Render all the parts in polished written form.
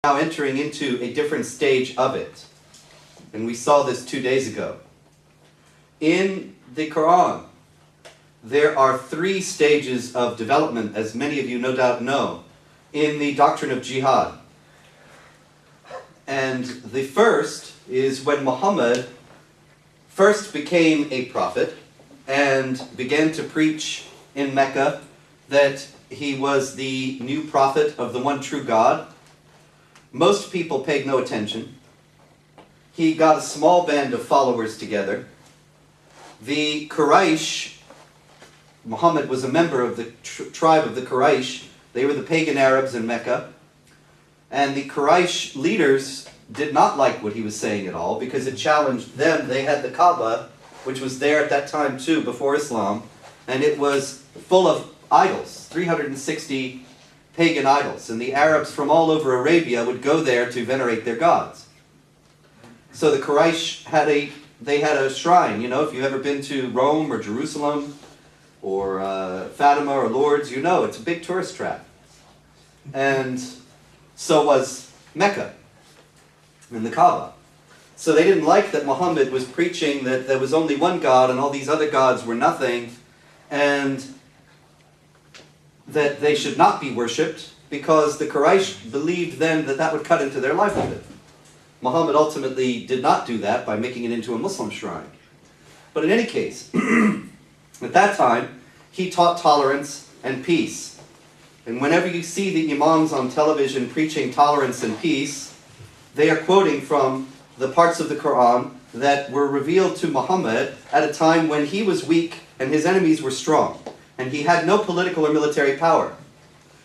now entering into a different stage of it. And we saw this 2 days ago. In the Quran, there are 3 stages of development, as many of you no doubt know, in the doctrine of jihad. And the first is when Muhammad first became a prophet and began to preach in Mecca that he was the new prophet of the one true God. Most people paid no attention. He got a small band of followers together. The Quraysh, Muhammad was a member of the tribe of the Quraysh. They were the pagan Arabs in Mecca. And the Quraysh leaders did not like what he was saying at all because it challenged them. They had the Kaaba, which was there at that time too, before Islam, and it was full of idols, 360 pagan idols. And the Arabs from all over Arabia would go there to venerate their gods. So the Quraysh had a shrine. You know, if you've ever been to Rome or Jerusalem or Fatima or Lourdes, you know it's a big tourist trap. And so was Mecca and the Kaaba. So they didn't like that Muhammad was preaching that there was only one God and all these other gods were nothing, and that they should not be worshipped, because the Quraysh believed then that that would cut into their livelihood. Muhammad ultimately did not do that by making it into a Muslim shrine. But in any case, at that time, he taught tolerance and peace. And whenever you see the imams on television preaching tolerance and peace, they are quoting from the parts of the Quran that were revealed to Muhammad at a time when he was weak and his enemies were strong, and he had no political or military power.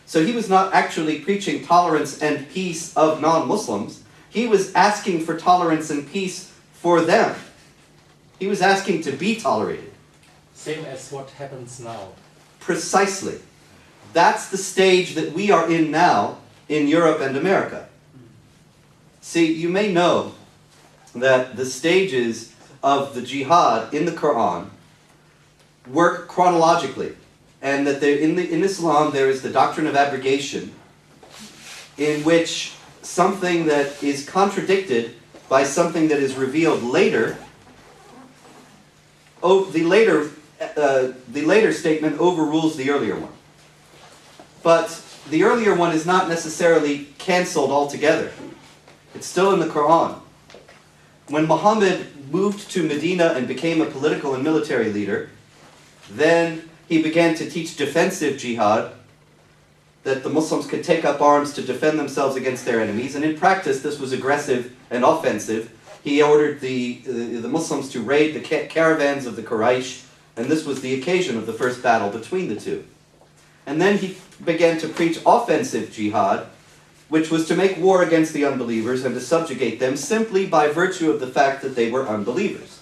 So he was not actually preaching tolerance and peace of non-Muslims. He was asking for tolerance and peace for them. He was asking to be tolerated. Same as what happens now. Precisely. That's the stage that we are in now in Europe and America. See, you may know that the stages of the jihad in the Quran work chronologically, and that in Islam there is the doctrine of abrogation, in which something that is contradicted by something that is revealed later, the later statement overrules the earlier one. But the earlier one is not necessarily cancelled altogether. It's still in the Quran. When Muhammad moved to Medina and became a political and military leader, then he began to teach defensive jihad, that the Muslims could take up arms to defend themselves against their enemies. And in practice, this was aggressive and offensive. He ordered the Muslims to raid the caravans of the Quraysh, and this was the occasion of the first battle between the two. And then he began to preach offensive jihad, which was to make war against the unbelievers and to subjugate them simply by virtue of the fact that they were unbelievers.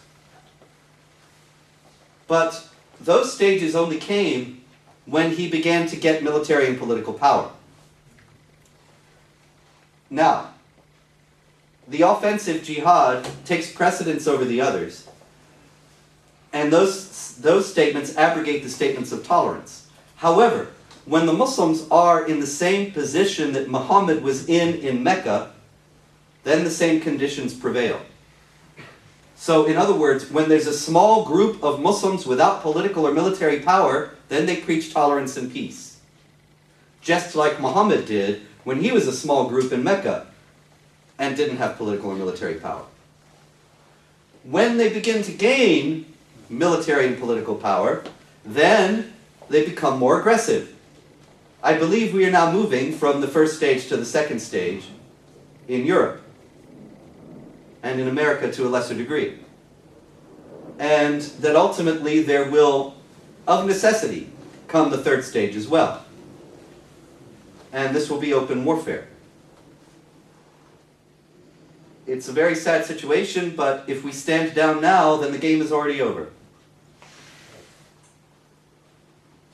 But those stages only came when he began to get military and political power. Now, the offensive jihad takes precedence over the others, and those statements abrogate the statements of tolerance. However, when the Muslims are in the same position that Muhammad was in Mecca, then the same conditions prevail. So, in other words, when there's a small group of Muslims without political or military power, then they preach tolerance and peace. Just like Muhammad did when he was a small group in Mecca and didn't have political or military power. When they begin to gain military and political power, then they become more aggressive. I believe we are now moving from the first stage to the second stage in Europe and in America to a lesser degree. And that ultimately there will, of necessity, come the third stage as well. And this will be open warfare. It's a very sad situation, but if we stand down now, then the game is already over.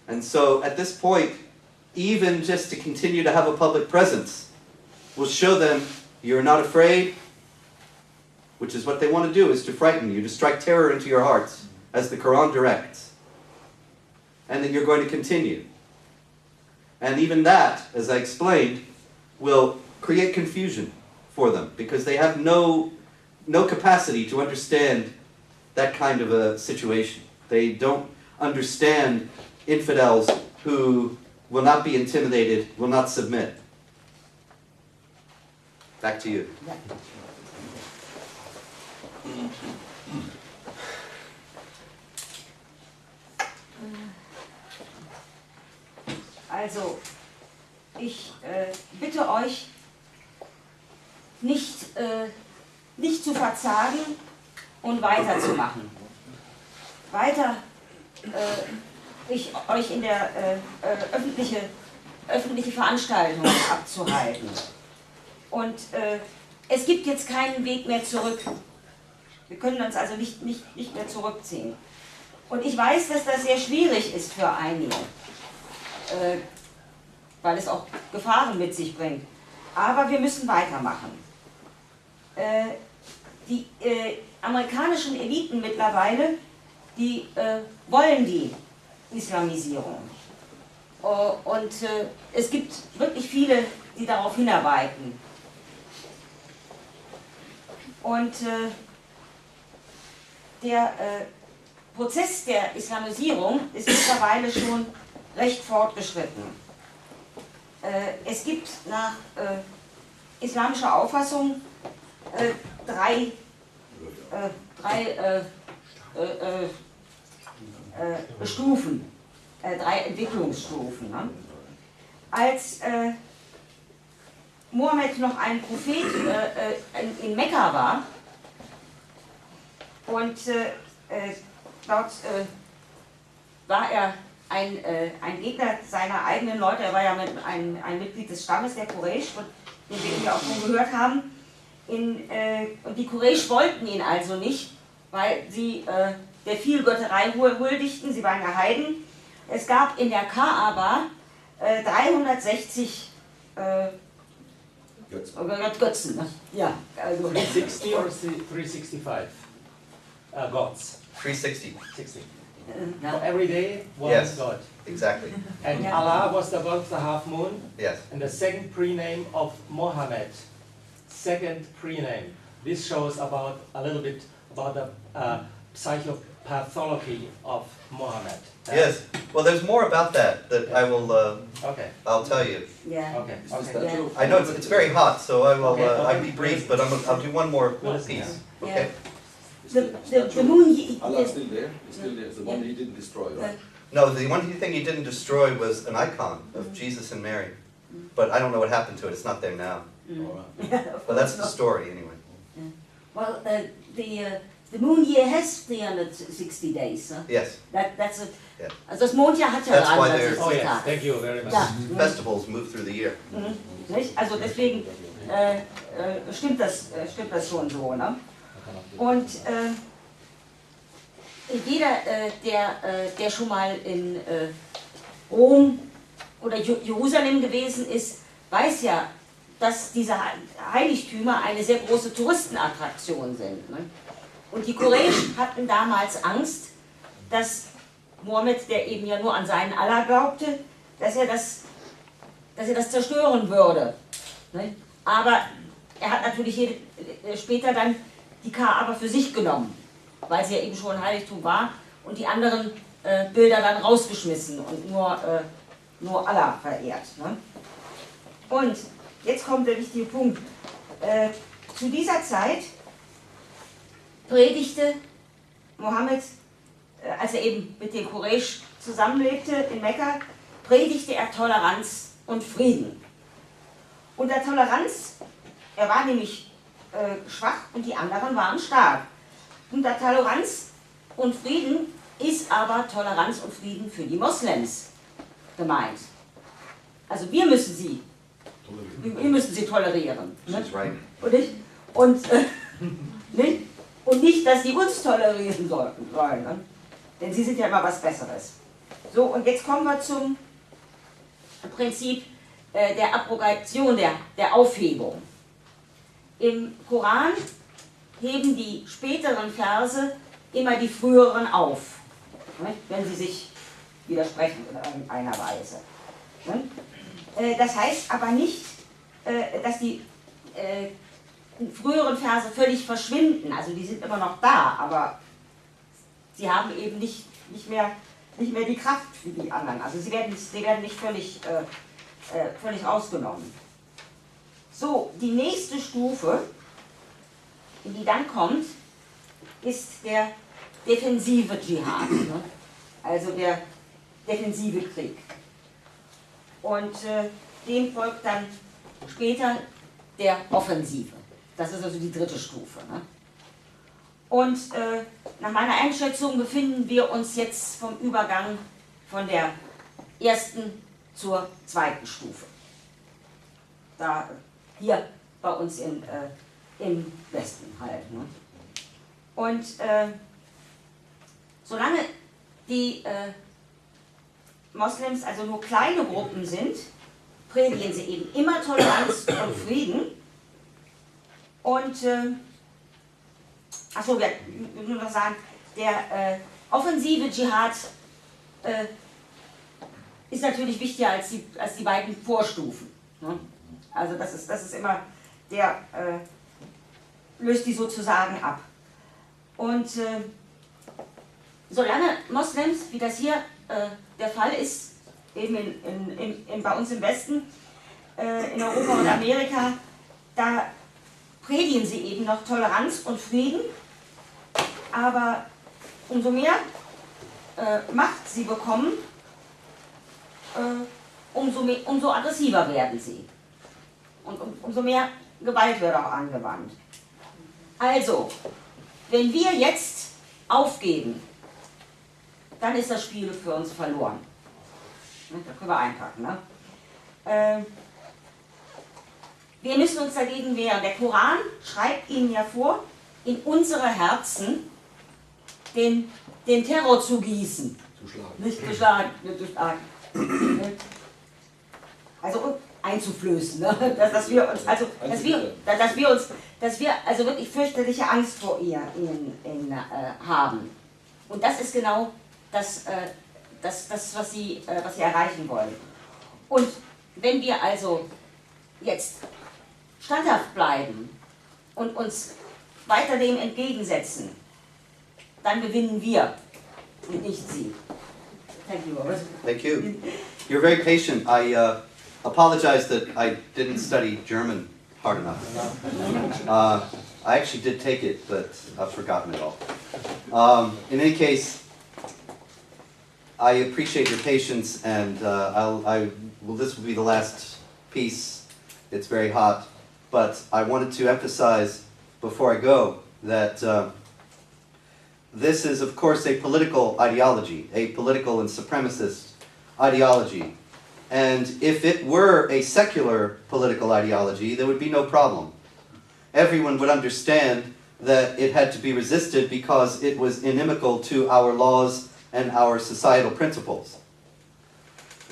And so at this point, even just to continue to have a public presence will show them you're not afraid, which is what they want to do, is to frighten you, to strike terror into your hearts, as the Quran directs. And that you're going to continue. And even that, as I explained, will create confusion for them because they have no capacity to understand that kind of a situation. They don't understand infidels who will not be intimidated, will not submit. Back to you. Ja. Also, ich bitte euch, nicht zu verzagen und weiterzumachen. Euch in der öffentliche Veranstaltung abzuhalten. Und es gibt jetzt keinen Weg mehr zurück. Wir können uns also nicht mehr zurückziehen. Und ich weiß, dass das sehr schwierig ist für einige, weil es auch Gefahren mit sich bringt. Aber wir müssen weitermachen. Die amerikanischen Eliten mittlerweile, die wollen die Islamisierung. Und es gibt wirklich viele, die darauf hinarbeiten. Und der Prozess der Islamisierung ist mittlerweile schon recht fortgeschritten. Es gibt nach islamischer Auffassung drei Stufen, drei Entwicklungsstufen. Ne? Als Mohammed noch ein Prophet in Mekka war und dort war er ein Gegner seiner eigenen Leute, er war ja ein Mitglied des Stammes der Quraysh, von dem wir ja auch schon gehört haben. Und die Quraysh wollten ihn also nicht, weil sie der Vielgötterei huldigten, sie waren ja Heiden. Es gab in der Kaaba 360 Götzen. Ne? Ja, also 360 or 365 gods? 360. 60. ja. For every day, one Yes. god. Exactly. And Yeah. Allah was the god of the half moon, Yes. and the second prename of Mohammed. Second prename. This shows about a little bit about the psychopathology of Mohammed. Yes. Well, there's more about that I will. Okay. I'll tell you. Ja. Okay. Is this Okay. true? I know it's very hot, so I will. Okay, okay. I'll be brief, but I'll do one more Yes, piece. yeah. Okay. Is The that true? moon. Allah is still there? It's still there. It's the one he didn't destroy, right? No, the one thing he didn't destroy was an icon of Jesus and Mary, but I don't know what happened to it. It's not there now. All right. But that's the story anyway. Well, the moon year has 360 days. Huh? Yes. That's it. Yeah. Also das Mondjahr hat ja That's why 360 Oh yes, Tage. thank you very much. Ja. Festivals move through the year. Nicht? Also deswegen stimmt das schon so. Ne? Und jeder, der schon mal in Rom oder Jerusalem gewesen ist, weiß ja, dass diese Heiligtümer eine sehr große Touristenattraktion sind. Ne? Und die Quraysh hatten damals Angst, dass Mohammed, der eben ja nur an seinen Allah glaubte, dass er das zerstören würde. Ne? Aber er hat natürlich später dann die Kaaba für sich genommen, weil sie ja eben schon ein Heiligtum war und die anderen Bilder dann rausgeschmissen und nur Allah verehrt. Ne? Und jetzt kommt der wichtige Punkt. Zu dieser Zeit predigte Mohammed, als er eben mit den Quraysh zusammenlebte in Mekka, predigte er Toleranz und Frieden. Unter Toleranz, er war nämlich schwach und die anderen waren stark. Unter Toleranz und Frieden ist aber Toleranz und Frieden für die Moslems gemeint. Also wir müssen sie tolerieren. Ne? She's right. Und nicht, dass sie uns tolerieren sollen. Ne? Denn sie sind ja immer was Besseres. So, und jetzt kommen wir zum Prinzip der Abrogation, der Aufhebung. Im Koran heben die späteren Verse immer die früheren auf, ne? Wenn sie sich widersprechen in irgendeiner Weise. Ne? Das heißt aber nicht, dass die früheren Verse völlig verschwinden. Also die sind immer noch da, aber sie haben eben nicht mehr die Kraft wie die anderen. Also sie werden nicht völlig rausgenommen. So, die nächste Stufe, die dann kommt, ist der defensive Dschihad, ne? Also der defensive Krieg. Und dem folgt dann später der Offensive. Das ist also die dritte Stufe. Ne? Und nach meiner Einschätzung befinden wir uns jetzt vom Übergang von der ersten zur zweiten Stufe. Da, hier bei uns im Westen halt. Ne? Und solange die Moslems also nur kleine Gruppen sind, predigen sie eben immer Toleranz und Frieden. Und, achso, wir müssen noch sagen, der offensive Dschihad ist natürlich wichtiger als die beiden Vorstufen. Ne? Also das ist immer, der löst die sozusagen ab. Und solange Moslems, wie das hier der Fall ist, eben bei uns im Westen, in Europa und Amerika, da predigen sie eben noch Toleranz und Frieden, aber umso mehr Macht sie bekommen, umso aggressiver werden sie. Und umso mehr Gewalt wird auch angewandt. Also, wenn wir jetzt aufgeben, dann ist das Spiel für uns verloren. Da können wir einpacken. Ne? Wir müssen uns dagegen wehren. Der Koran schreibt ihnen ja vor, in unsere Herzen den Terror zu gießen. Zu schlagen. Nicht zu schlagen, nicht zu schlagen. Also einzuflößen, ne? dass wir also wirklich fürchterliche Angst vor ihnen haben. Und das ist genau das, was sie erreichen wollen. Und wenn wir also jetzt standhaft bleiben und uns weiter dem entgegensetzen, dann gewinnen wir und nicht sie. Thank you, Robert. Thank you. You're very patient. I apologize that I didn't study German hard enough. I actually did take it, but I've forgotten it all. In any case, I appreciate your patience, and this will be the last piece. It's very hot, but I wanted to emphasize before I go that this is, of course, a political ideology, a political and supremacist ideology. And if it were a secular political ideology, there would be no problem. Everyone would understand that it had to be resisted because it was inimical to our laws and our societal principles.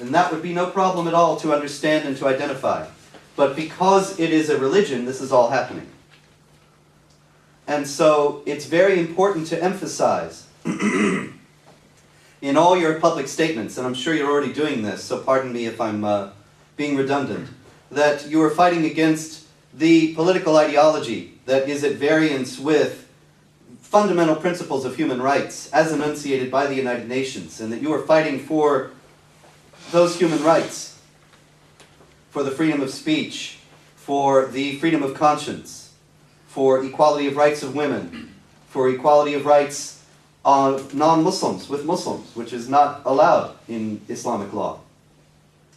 And that would be no problem at all to understand and to identify. But because it is a religion, this is all happening. And so it's very important to emphasize in all your public statements, and I'm sure you're already doing this, so pardon me if I'm being redundant, that you are fighting against the political ideology that is at variance with fundamental principles of human rights as enunciated by the United Nations, and that you are fighting for those human rights, for the freedom of speech, for the freedom of conscience, for equality of rights of women, for equality of rights of non-Muslims with Muslims, which is not allowed in Islamic law.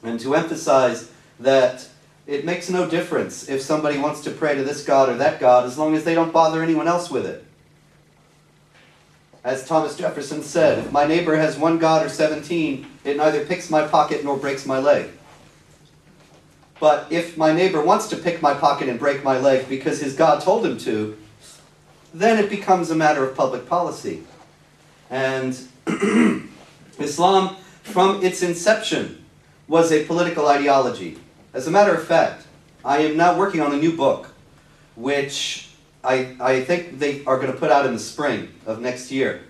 And to emphasize that it makes no difference if somebody wants to pray to this God or that God as long as they don't bother anyone else with it. As Thomas Jefferson said, if my neighbor has one God or 17, it neither picks my pocket nor breaks my leg. But if my neighbor wants to pick my pocket and break my leg because his God told him to, then it becomes a matter of public policy. And Islam, from its inception, was a political ideology. As a matter of fact, I am now working on a new book, which I think they are going to put out in the spring of next year.